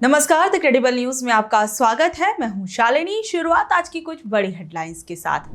नमस्कार, the credible news में आपका स्वागत है। मैं हूं शालिनी। शुरुआत आज की कुछ बड़ी हेडलाइंस के साथ।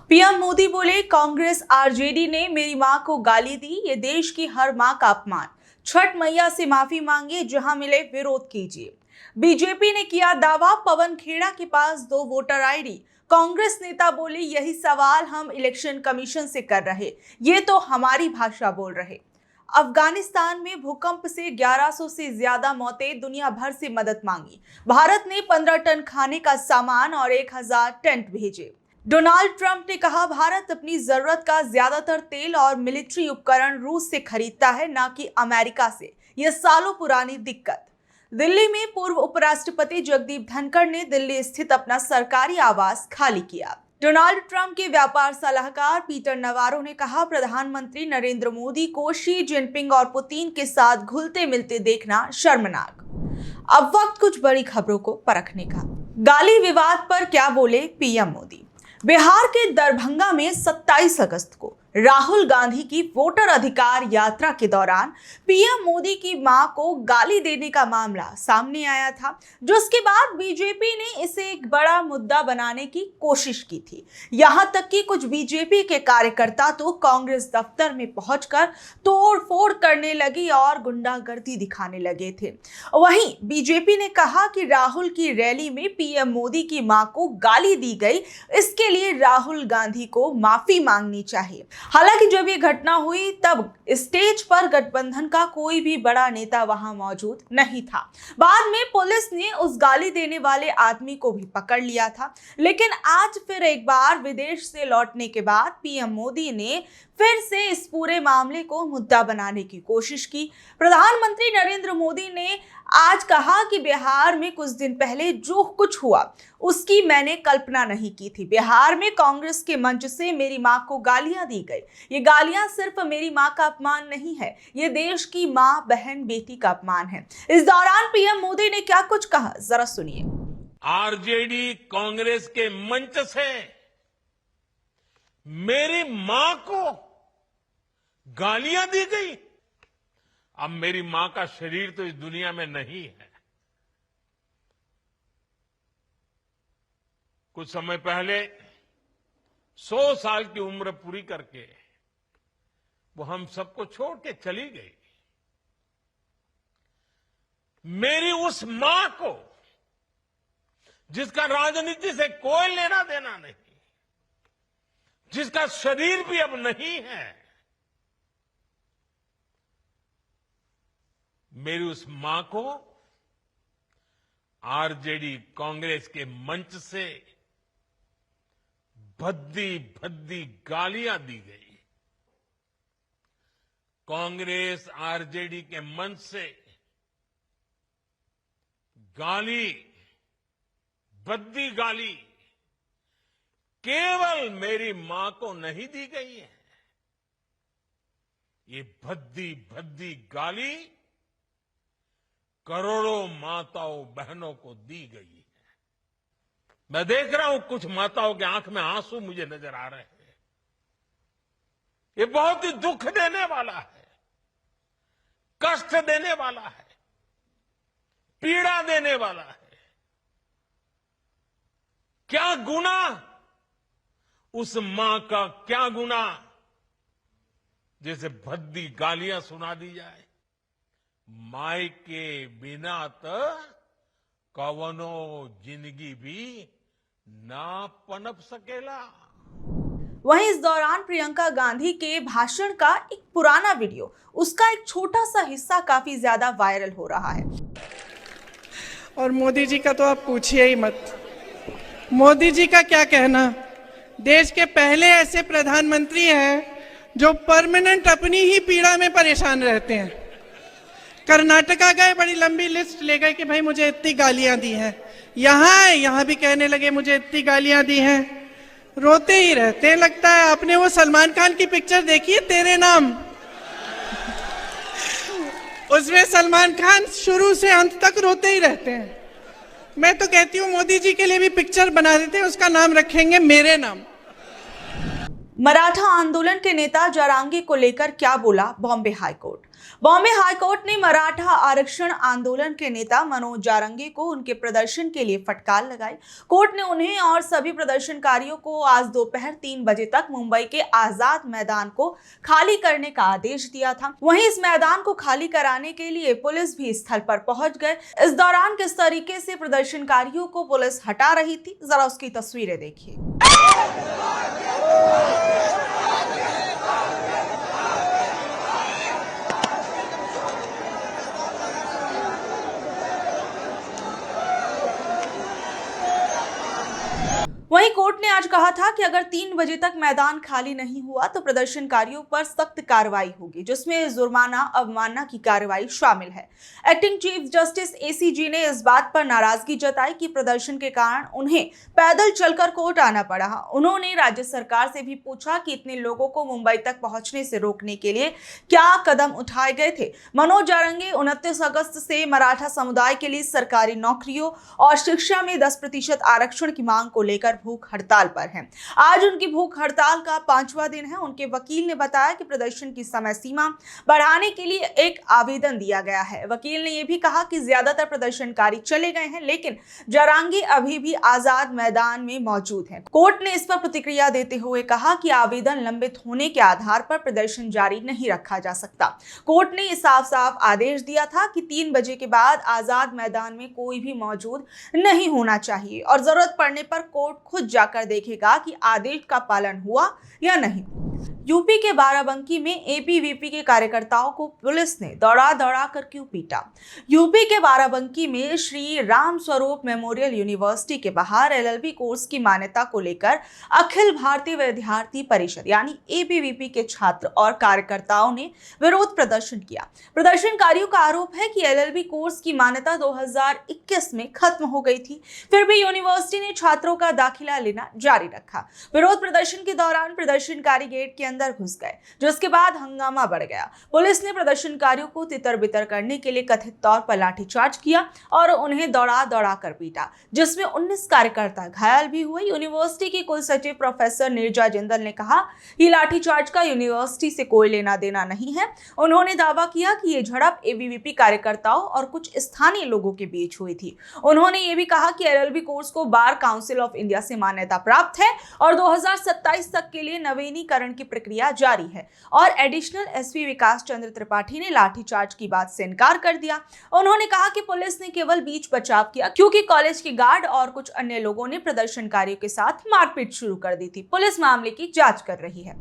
पीएम मोदी बोले, कांग्रेस आरजेडी ने मेरी मां को गाली दी, ये देश की हर मां का अपमान। छठ मैया से माफी मांगे, जहां मिले विरोध कीजिए। बीजेपी ने किया दावा, पवन खेड़ा के पास 2 वोटर आईडी। कांग्रेस नेता बोले, यही सवाल हम इलेक्शन कमीशन से कर रहे, ये तो हमारी भाषा बोल रहे। अफगानिस्तान में भूकंप से 1100 से ज्यादा मौतें, दुनिया भर से मदद मांगी। भारत ने 15 टन खाने का सामान और 1000 टेंट भेजे। डोनाल्ड ट्रंप ने कहा, भारत अपनी जरूरत का ज्यादातर तेल और मिलिट्री उपकरण रूस से खरीदता है, ना कि अमेरिका से। यह सालों पुरानी दिक्कत। दिल्ली में पूर्व उपराष्ट्रपति जगदीप धनखड़ ने दिल्ली स्थित अपना सरकारी आवास खाली किया। डोनाल्ड ट्रंप के व्यापार सलाहकार पीटर नवारो ने कहा, प्रधानमंत्री नरेंद्र मोदी को शी जिनपिंग और पुतिन के साथ घुलते मिलते देखना शर्मनाक। अब वक्त कुछ बड़ी खबरों को परखने का। गाली विवाद पर क्या बोले पीएम मोदी। बिहार के दरभंगा में 27 अगस्त को राहुल गांधी की वोटर अधिकार यात्रा के दौरान पीएम मोदी की मां को गाली देने का मामला सामने आया था, जो उसके बाद बीजेपी ने इसे एक बड़ा मुद्दा बनाने की कोशिश की थी। यहां तक कि कुछ बीजेपी के कार्यकर्ता तो कांग्रेस दफ्तर में पहुंचकर तोड़-फोड़ करने लगी और गुंडागर्दी दिखाने लगे थे। वहीं बीजेपी ने कहा कि राहुल की रैली में पीएम मोदी की मां को गाली दी गई, इसके लिए राहुल गांधी को माफी मांगनी चाहिए। हालांकि जब ये घटना हुई तब स्टेज पर गठबंधन का कोई भी बड़ा नेता वहां मौजूद नहीं था। बाद में पुलिस ने उस गाली देने वाले आदमी को भी पकड़ लिया था। लेकिन आज फिर एक बार विदेश से लौटने के बाद पीएम मोदी ने फिर से इस पूरे मामले को मुद्दा बनाने की कोशिश की। प्रधानमंत्री नरेंद्र मोदी ने आज कहा कि बिहार में कुछ दिन पहले जो कुछ हुआ उसकी मैंने कल्पना नहीं की थी। बिहार में कांग्रेस के मंच से मेरी मां को गालियां दी गई। ये गालियां सिर्फ मेरी मां का अपमान नहीं है, ये देश की मां, बहन, बेटी का अपमान है। इस दौरान पीएम मोदी ने क्या कुछ कहा, जरा सुनिए। आरजेडी कांग्रेस के मंच से मेरी मां को गालियां दी गई। अब मेरी मां का शरीर तो इस दुनिया में नहीं है। कुछ समय पहले 100 साल की उम्र पूरी करके वो हम सबको छोड़ के चली गई। मेरी उस मां को, जिसका राजनीति से कोई लेना देना नहीं, जिसका शरीर भी अब नहीं है, मेरी उस मां को आरजेडी कांग्रेस के मंच से भद्दी भद्दी गालियां दी गई। कांग्रेस आरजेडी के मंच से गाली, भद्दी गाली केवल मेरी मां को नहीं दी गई है, ये भद्दी भद्दी गाली करोड़ों माताओं बहनों को दी गई है। मैं देख रहा हूं कुछ माताओं के आंख में आंसू मुझे नजर आ रहे हैं। ये बहुत ही दुख देने वाला है, कष्ट देने वाला है, पीड़ा देने वाला है। क्या गुना उस मां का, क्या गुना जैसे भद्दी गालियां सुना दी जाए। माई के बिना तो कवनो जिंदगी भी ना पनप सकेला। वहीं इस दौरान प्रियंका गांधी के भाषण का एक पुराना वीडियो, उसका एक छोटा सा हिस्सा काफी ज्यादा वायरल हो रहा है। और मोदी जी का तो आप पूछिए ही मत। मोदी जी का क्या कहना, देश के पहले ऐसे प्रधानमंत्री हैं जो परमानेंट अपनी ही पीड़ा में परेशान रहते हैं। कर्नाटका गए, बड़ी लंबी लिस्ट ले गए कि भाई मुझे इतनी गालियां दी हैं। यहां भी कहने लगे मुझे इतनी गालियां दी हैं। रोते ही रहते हैं। लगता है आपने वो सलमान खान की पिक्चर देखी है, तेरे नाम। उसमें सलमान खान शुरू से अंत तक रोते ही रहते हैं। मैं तो कहती हूँ मोदी जी के लिए भी पिक्चर बना देते हैं, उसका नाम रखेंगे मेरे नाम। मराठा आंदोलन के नेता जरांगे को लेकर क्या बोला बॉम्बे हाईकोर्ट। बॉम्बे हाईकोर्ट ने मराठा आरक्षण आंदोलन के नेता मनोज जारंगे को उनके प्रदर्शन के लिए फटकार लगाई। कोर्ट ने उन्हें और सभी प्रदर्शनकारियों को आज दोपहर 3 बजे तक मुंबई के आजाद मैदान को खाली करने का आदेश दिया था। वहीं इस मैदान को खाली कराने के लिए पुलिस भी स्थल पर पहुंच गए। इस दौरान किस तरीके से प्रदर्शनकारियों को पुलिस हटा रही थी, जरा उसकी तस्वीरें देखिए। वहीं कोर्ट ने आज कहा था कि अगर 3 बजे तक मैदान खाली नहीं हुआ तो प्रदर्शनकारियों पर सख्त कार्रवाई होगी, जिसमें जुर्माना, अवमानना की कार्रवाई शामिल है। एक्टिंग चीफ जस्टिस एसीजी ने इस बात पर नाराजगी जताई कि प्रदर्शन के कारण उन्हें पैदल चलकर कोर्ट आना पड़ा। उन्होंने राज्य सरकार से भी पूछा कि इतने लोगों को मुंबई तक पहुंचने से रोकने के लिए क्या कदम उठाए गए थे। मनोज जारंगे 29 अगस्त से मराठा समुदाय के लिए सरकारी नौकरियों और शिक्षा में 10% आरक्षण की मांग को लेकर भूख हड़ताल पर हैं। आज उनकी भूख हड़ताल का 5वां दिन है। उनके वकील ने बताया कि प्रदर्शन की समय सीमा बढ़ाने के लिए एक आवेदन दिया गया है। वकील ने यह भी कहा कि ज्यादातर प्रदर्शनकारी चले गए हैं, लेकिन जारंगे अभी भी आजाद मैदान में मौजूद हैं। कोर्ट ने इस पर प्रतिक्रिया देते हुए कहा कि आवेदन लंबित होने के आधार पर प्रदर्शन जारी नहीं रखा जा सकता। कोर्ट ने साफ साफ आदेश दिया था कि 3 बजे के बाद आजाद मैदान में कोई भी मौजूद नहीं होना चाहिए और जरूरत पड़ने पर कोर्ट खुद जाकर देखेगा कि आदेश का पालन हुआ या नहीं। यूपी के बाराबंकी में एबीवीपी के कार्यकर्ताओं को पुलिस ने दौड़ा दौड़ा कर क्यों पीटा। यूपी के बाराबंकी में श्री राम स्वरूप मेमोरियल यूनिवर्सिटी के बाहर एलएलबी कोर्स की मान्यता को लेकर अखिल भारतीय विद्यार्थी परिषद यानी एबीवीपी के छात्र और कार्यकर्ताओं ने विरोध प्रदर्शन किया। प्रदर्शनकारियों का आरोप है कि एलएलबी कोर्स की मान्यता 2021 में खत्म हो गई थी, फिर भी यूनिवर्सिटी ने छात्रों का दाखिला लेना जारी रखा। विरोध प्रदर्शन के दौरान प्रदर्शनकारी गेट के अंदर घुस गए, जिसके बाद हंगामा बढ़ गया। पुलिस ने प्रदर्शनकारियों को तितर-बितर करने के लिए कथित तौर पर लाठीचार्ज किया और उन्हें दौड़ा दौड़ा कर पीटा, जिसमें 19 कार्यकर्ता घायल भी हुए। यूनिवर्सिटी की कुल सचिव प्रोफेसर नीरजा जिंदल ने कहा कि लाठीचार्ज का यूनिवर्सिटी से कोई लेना देना नहीं है। उन्होंने दावा किया कि ये झड़प एबीवीपी कार्यकर्ताओं और कुछ स्थानीय लोगों के बीच हुई थी। उन्होंने ये भी कहा कि एलएलबी कोर्स को बार काउंसिल ऑफ इंडिया से मान्यता प्राप्त है और 2027 तक के लिए नवीनीकरण की प्रक्रिया जारी है। और एडिशनल एसपी विकास चंद्र त्रिपाठी ने लाठीचार्ज की बात से इनकार कर दिया। उन्होंने कहा कि पुलिस ने केवल बीच बचाव किया क्योंकि कॉलेज के गार्ड और कुछ अन्य लोगों ने प्रदर्शनकारियों के साथ मारपीट शुरू कर दी थी। पुलिस मामले की जांच कर रही है।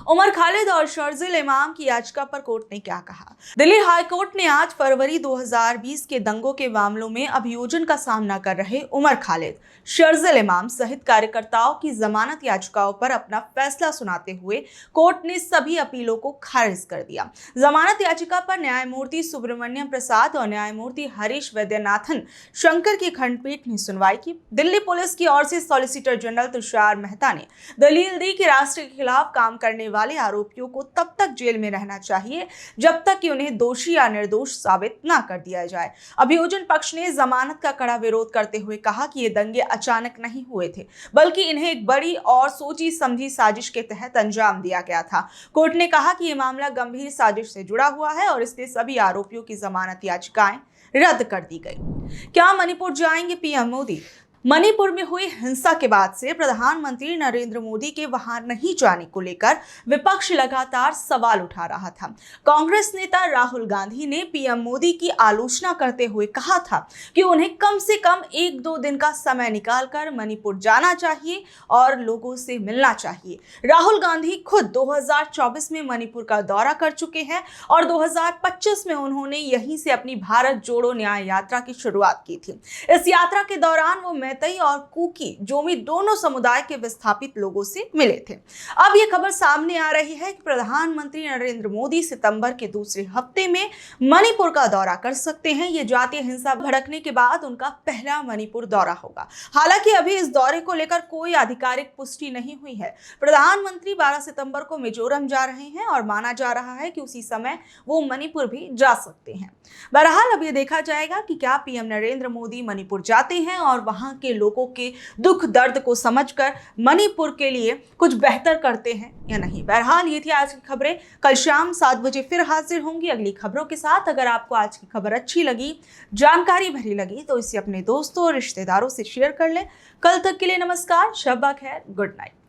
उमर खालिद और शर्जिल इमाम की याचिका पर कोर्ट ने क्या कहा। दिल्ली हाई कोर्ट ने आज फरवरी 2020 के दंगों के मामलों में अभियोजन का सामना कर रहे उमर खालिद, शर्जिल इमाम सहित कार्यकर्ताओं की जमानत याचिकाओं पर अपना फैसला सुनाते हुए कोर्ट ने सभी अपीलों को खारिज कर दिया। जमानत याचिका पर न्यायमूर्ति सुब्रमण्यम प्रसाद और न्यायमूर्ति हरीश वैद्यनाथन शंकर की खंडपीठ ने सुनवाई की। दिल्ली पुलिस की ओर से सॉलिसिटर जनरल तुषार मेहता ने दलील दी कि राष्ट्र के खिलाफ काम करने वाले आरोपियों को तब तक जेल में रहना चाहिए जब तक कि उन्हें दोषी या निर्दोष साबित न कर दिया जाए। अभियोजन पक्ष ने जमानत का कड़ा विरोध करते हुए कहा कि ये दंगे अचानक नहीं हुए थे, बल्कि इन्हें एक बड़ी और सोची समझी साजिश के तहत अंजाम दिया गया था। कोर्ट ने कहा कि यह मामला गंभीर साजिश से जुड़ा हुआ है और इसलिए सभी आरोपियों की जमानत याचिकाएं रद्द कर दी गई। क्या मणिपुर जाएंगे पीएम मोदी। मणिपुर में हुई हिंसा के बाद से प्रधानमंत्री नरेंद्र मोदी के वहां नहीं जाने को लेकर विपक्ष लगातार सवाल उठा रहा था। कांग्रेस नेता राहुल गांधी ने पीएम मोदी की आलोचना करते हुए कहा था कि उन्हें कम से कम 1-2 दिन का समय निकालकर मणिपुर जाना चाहिए और लोगों से मिलना चाहिए। राहुल गांधी खुद 2024 में मणिपुर का दौरा कर चुके हैं और 2025 में उन्होंने यहीं से अपनी भारत जोड़ो न्याय यात्रा की शुरुआत की थी। इस यात्रा के दौरान वो मैतई और कुकी जोमी दोनों समुदाय के विस्थापित लोगों से मिले थे। अब ये खबर सामने आ रही है कि प्रधानमंत्री नरेंद्र मोदी सितंबर के दूसरे हफ्ते में मणिपुर का दौरा कर सकते हैं। ये जातीय हिंसा भड़कने के बाद उनका पहला मणिपुर दौरा होगा। हालांकि अभी इस दौरे को लेकर कोई आधिकारिक पुष्टि नहीं हुई है। प्रधानमंत्री 12 सितंबर को मिजोरम जा रहे हैं और माना जा रहा है कि उसी समय वो मणिपुर भी जा सकते हैं। बहरहाल अब ये देखा जाएगा कि क्या पीएम नरेंद्र मोदी मणिपुर जाते हैं और वहां के लोगों के दुख दर्द को समझकर मणिपुर के लिए कुछ बेहतर करते हैं या नहीं। बहरहाल ये थी आज की खबरें। कल शाम 7 बजे फिर हाजिर होंगी अगली खबरों के साथ। अगर आपको आज की खबर अच्छी लगी, जानकारी भरी लगी तो इसे अपने दोस्तों और रिश्तेदारों से शेयर कर लें। कल तक के लिए नमस्कार, शब्बा खैर, गुड नाइट।